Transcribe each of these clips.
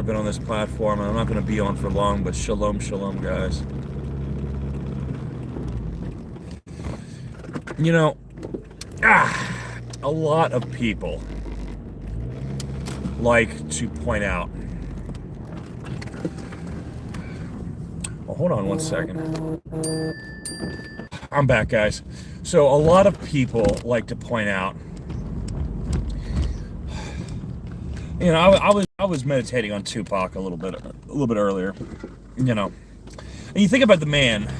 been on this platform, and I'm not going to be on for long, but shalom, shalom, guys. You know, a lot of people like to point out. Well, hold on one second. I'm back, guys. So a lot of people like to point out. You know, I was meditating on Tupac a little bit earlier. You know, and you think about the man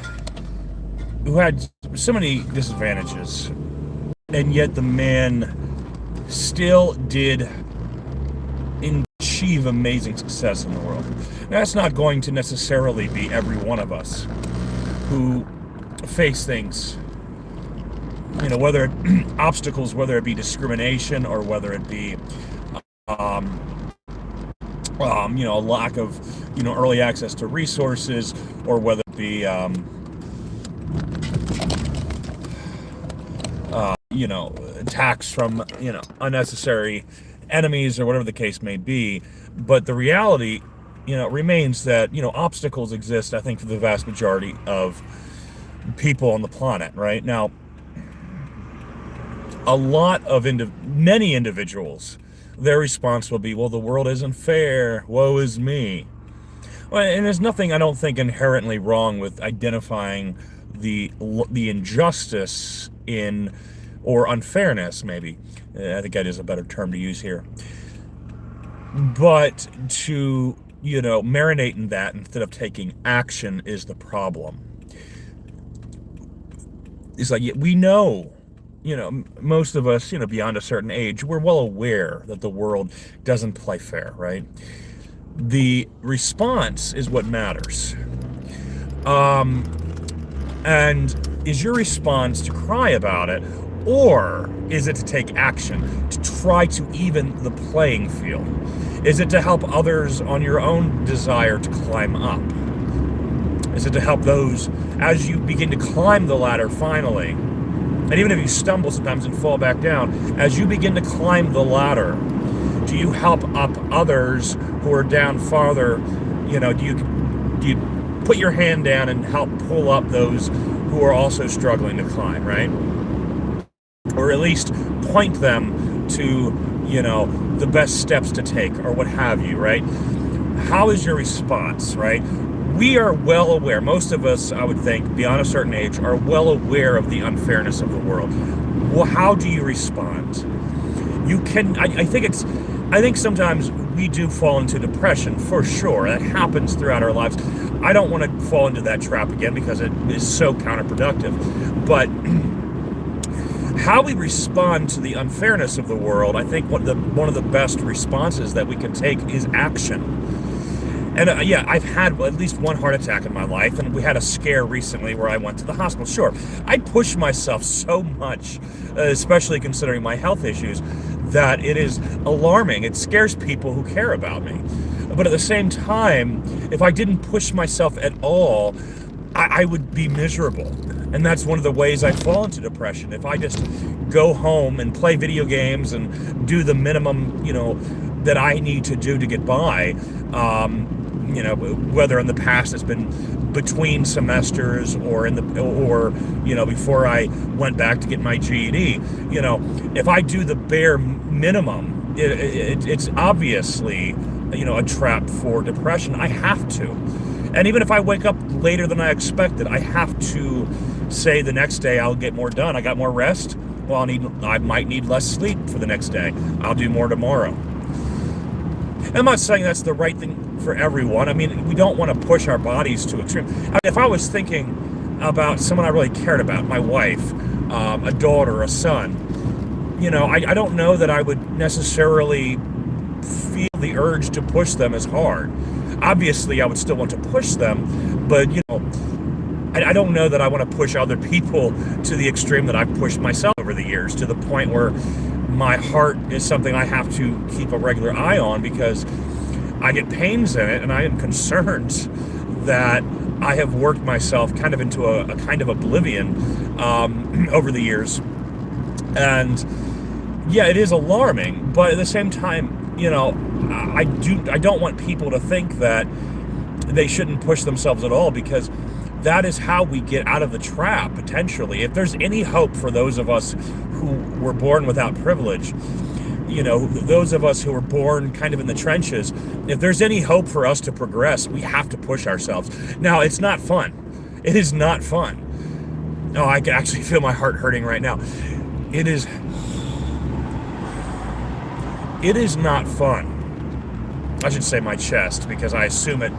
who had so many disadvantages, and yet the man still did achieve amazing success in the world. Now, that's not going to necessarily be every one of us who face things, you know, whether obstacles, whether it be discrimination or whether it be you know, a lack of, you know, early access to resources, or whether it be you know, attacks from, you know, unnecessary enemies or whatever the case may be. But the reality, you know, remains that, you know, obstacles exist, I think, for the vast majority of people on the planet right now. A lot of many individuals, their response will be, well, the world isn't fair, woe is me. Well, and there's nothing, I don't think, inherently wrong with identifying the injustice in, or unfairness, maybe. I think that is a better term to use here. But to, you know, marinate in that instead of taking action is the problem. It's like, we know, you know, most of us, you know, beyond a certain age, we're well aware that the world doesn't play fair, right? The response is what matters. And is your response to cry about it, or is it to take action, to try to even the playing field? Is it to help others on your own desire to climb up? Is it to help those as you begin to climb the ladder finally? And even if you stumble sometimes and fall back down, as you begin to climb the ladder, do you help up others who are down farther? You know, do you put your hand down and help pull up those who are also struggling to climb, right? Or at least point them to, you know, the best steps to take, or what have you, right? How is your response, right? We are well aware, most of us, I would think, beyond a certain age, are well aware of the unfairness of the world. Well, how do you respond? You can, I think sometimes we do fall into depression, for sure. That happens throughout our lives. I don't want to fall into that trap again because it is so counterproductive. But how we respond to the unfairness of the world, I think one of the best responses that we can take is action. And yeah, I've had at least one heart attack in my life, and we had a scare recently where I went to the hospital. Sure, I push myself so much, especially considering my health issues, that it is alarming. It scares people who care about me. But at the same time, if I didn't push myself at all, I would be miserable. And that's one of the ways I fall into depression. If I just go home and play video games and do the minimum, you know, that I need to do to get by, you know, whether in the past it's been between semesters or you know, before I went back to get my GED, you know, if I do the bare minimum, it's obviously, you know, a trap for depression. I have to. And even if I wake up later than I expected, I have to say the next day I'll get more done. I got more rest. Well, I might need less sleep for the next day. I'll do more tomorrow. I'm not saying that's the right thing for everyone. I mean, we don't want to push our bodies to extreme. I mean, if I was thinking about someone I really cared about, my wife, a daughter, a son, you know, I don't know that I would necessarily feel the urge to push them as hard. Obviously, I would still want to push them, but, you know, I don't know that I want to push other people to the extreme that I've pushed myself over the years, to the point where my heart is something I have to keep a regular eye on because I get pains in it, and I am concerned that I have worked myself kind of into a kind of oblivion over the years. And yeah, it is alarming, but at the same time, you know, I don't want people to think that they shouldn't push themselves at all, because that is how we get out of the trap, potentially. If there's any hope for those of us who were born without privilege, those of us who were born kind of in the trenches, if there's any hope for us to progress, we have to push ourselves. Now, it's not fun. It is not fun. Oh, I can actually feel my heart hurting right now. It is not fun. I should say my chest, because I assume it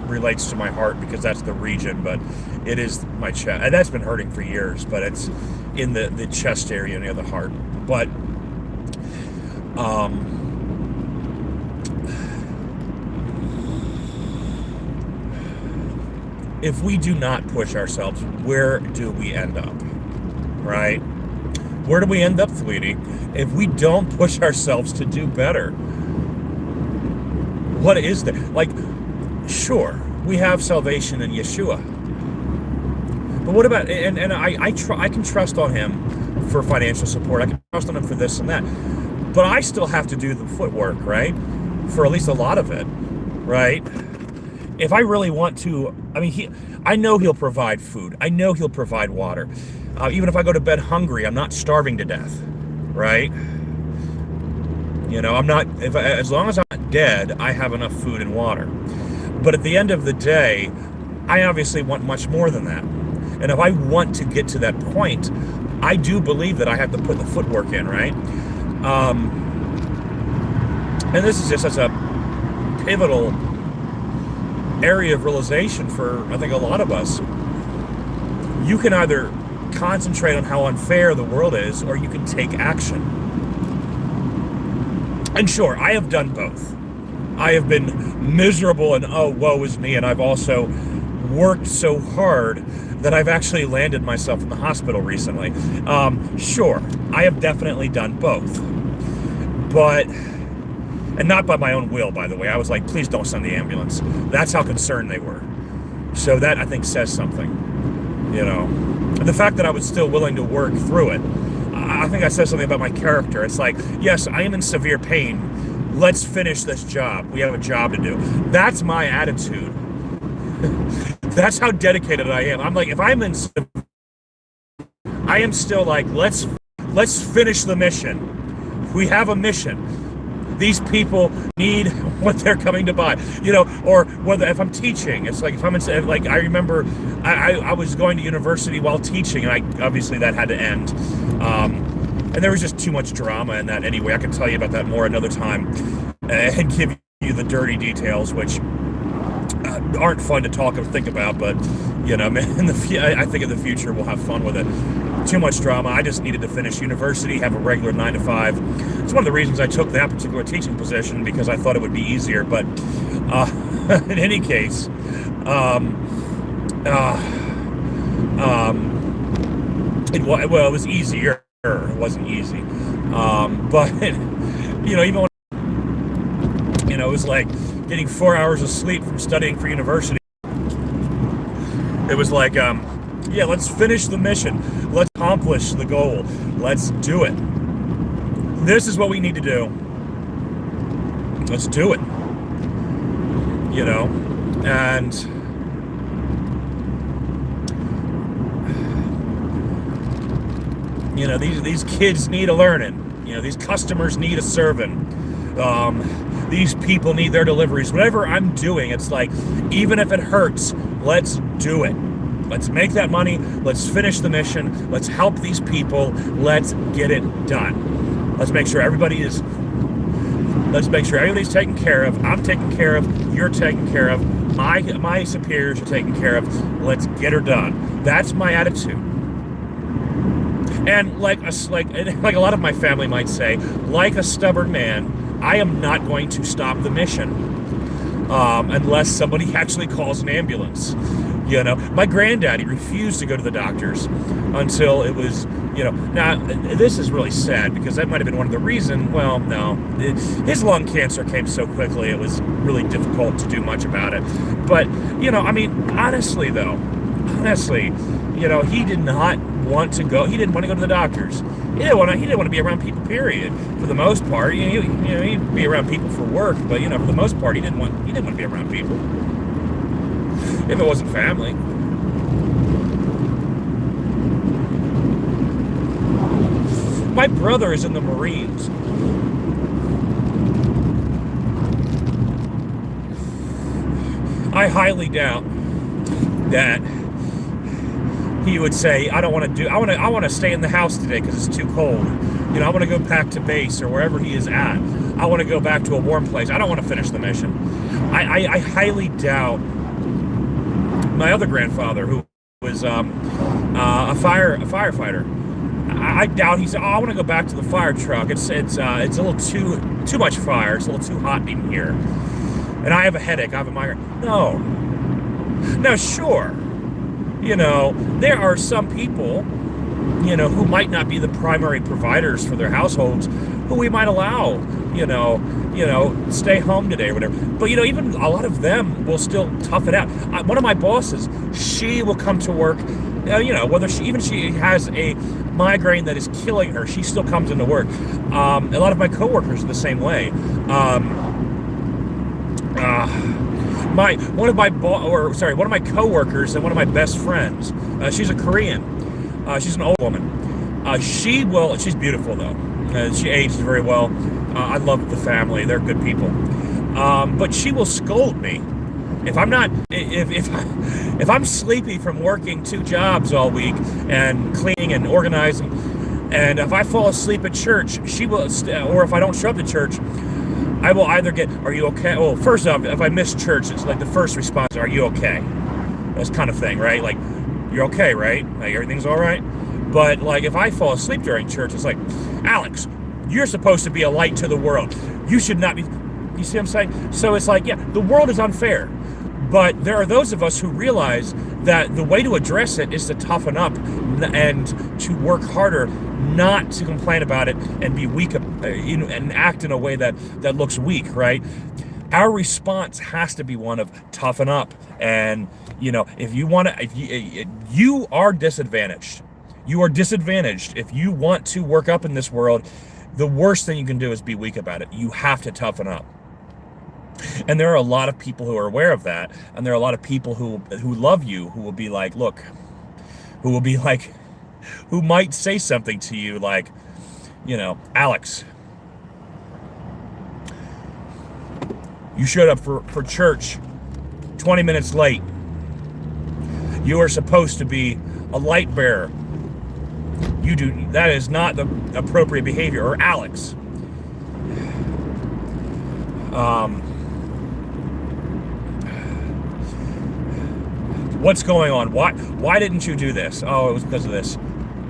relates to my heart because that's the region, but it is my chest. And that's been hurting for years, but it's in the chest area near the heart. But if we do not push ourselves, where do we end up? Right? Where do we end up, Sweetie? If we don't push ourselves to do better, what is there? Like, sure, we have salvation in Yeshua, but what about, and I can trust on him for financial support. I can trust on him for this and that, but I still have to do the footwork, right? For at least a lot of it, right? If I really want to, I know he'll provide food. I know he'll provide water. Even if I go to bed hungry, I'm not starving to death, right? I'm not, as long as I'm not dead, I have enough food and water. But at the end of the day, I obviously want much more than that. And if I want to get to that point, I do believe that I have to put the footwork in, right? And this is just such a pivotal area of realization for, I think, a lot of us. You can either concentrate on how unfair the world is, or you can take action. And sure, I have done both. I have been miserable and, oh, woe is me, and I've also worked so hard that I've actually landed myself in the hospital recently. Sure, I have definitely done both. But, and not by my own will, by the way. I was like, please don't send the ambulance. That's how concerned they were. So that, I think, says something. And the fact that I was still willing to work through it, I think that says something about my character. It's like, yes, I am in severe pain. Let's finish this job. We have a job to do. That's my attitude. That's how dedicated I am. I'm like, if I'm in, I am still like, let's finish the mission. We have a mission. These people need what they're coming to buy, or whether if I'm teaching, it's like, if I'm in, like, I remember I was going to university while teaching, and obviously that had to end. And there was just too much drama in that anyway. I can tell you about that more another time and give you the dirty details, which aren't fun to talk or think about, but, I think in the future we'll have fun with it. Too much drama. I just needed to finish university, have a regular 9 to 5. It's one of the reasons I took that particular teaching position, because I thought it would be easier. But in any case, it was easier. It wasn't easy. But, even when, it was like getting 4 hours of sleep from studying for university. It was like, yeah, let's finish the mission. Let's accomplish the goal. Let's do it. This is what we need to do. Let's do it. And these kids need a learning. These customers need a serving. These people need their deliveries. Whatever I'm doing, it's like, even if it hurts, let's do it. Let's make that money. Let's finish the mission. Let's help these people. Let's get it done. Let's make sure everybody's taken care of. I'm taken care of. You're taken care of. My superiors are taken care of. Let's get her done. That's my attitude. And like a lot of my family might say, like a stubborn man, I am not going to stop the mission unless somebody actually calls an ambulance. My granddaddy refused to go to the doctors until it was, now this is really sad, because that might have been one of the reasons. Well, no, his lung cancer came so quickly, it was really difficult to do much about it. But, honestly, he did not want to go. He didn't want to go to the doctors. He didn't want to be around people. Period. For the most part, he'd be around people for work, but for the most part, he didn't want to be around people if it wasn't family. My brother is in the Marines. I highly doubt that he would say, I want to stay in the house today because it's too cold. I want to go back to base or wherever he is at. I want to go back to a warm place. I don't want to finish the mission. I highly doubt my other grandfather, who was a firefighter. I doubt he said, I want to go back to the fire truck. It's a little too much fire. It's a little too hot in here. And I have a headache. I have a migraine. No. Now, sure, there are some people, who might not be the primary providers for their households, who we might allow, stay home today or whatever. But, even a lot of them will still tough it out. One of my bosses, she will come to work, whether she has a migraine that is killing her, she still comes into work. A lot of my coworkers are the same way. One of my coworkers and one of my best friends, she's a Korean. She's an old woman. She's beautiful though. She aged very well. I love the family. They're good people. But she will scold me if I'm not, if I'm sleepy from working 2 jobs all week and cleaning and organizing, and if I fall asleep at church, she will, or if I don't show up to church, I will either get, are you okay? Well, first off, if I miss church, it's like the first response, are you okay? That's kind of thing, right? Like, you're okay, right? Like, everything's all right? But, like, if I fall asleep during church, it's like, Alex, you're supposed to be a light to the world. You should not be, you see what I'm saying? So it's like, yeah, the world is unfair. But there are those of us who realize that the way to address it is to toughen up and to work harder, not to complain about it and be weak, and act in a way that looks weak, right? Our response has to be one of toughen up. And, if you want to, if you are disadvantaged, if you want to work up in this world, the worst thing you can do is be weak about it. You have to toughen up. And there are a lot of people who are aware of that, and there are a lot of people who love you, who will be like, look, who might say something to you like, Alex, you showed up for church 20 minutes late. You are supposed to be a light bearer. That is not the appropriate behavior. Or Alex, what's going on? Why didn't you do this? Oh, it was because of this.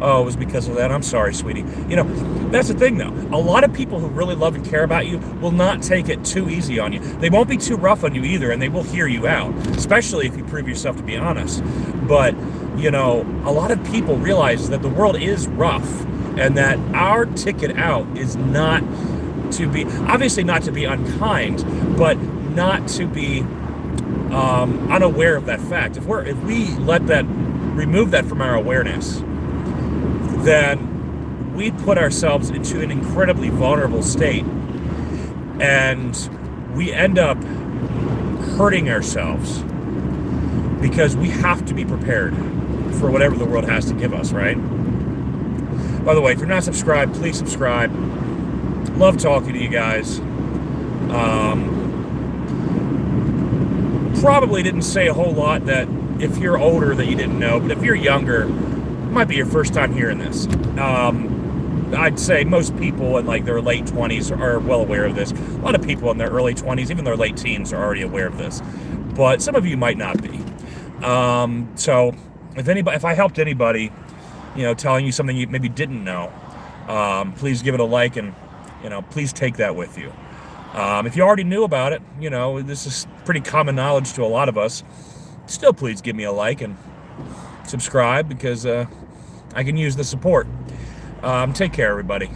Oh, it was because of that. I'm sorry, sweetie. That's the thing, though. A lot of people who really love and care about you will not take it too easy on you. They won't be too rough on you either, and they will hear you out, especially if you prove yourself to be honest. But, a lot of people realize that the world is rough, and that our ticket out is not to be, obviously not to be unkind, but not to be unaware of that fact. If we remove that from our awareness, then we put ourselves into an incredibly vulnerable state, and we end up hurting ourselves because we have to be prepared for whatever the world has to give us, right? By the way, if you're not subscribed, please subscribe. Love talking to you guys. Probably didn't say a whole lot that if you're older that you didn't know, but if you're younger, it might be your first time hearing this. I'd say most people in like their late 20s are well aware of this. A lot of people in their early 20s, even their late teens, are already aware of this. But some of you might not be. So if I helped anybody, telling you something you maybe didn't know, please give it a like, and please take that with you. If you already knew about it, this is pretty common knowledge to a lot of us. Still, please give me a like and subscribe, because I can use the support. Take care, everybody.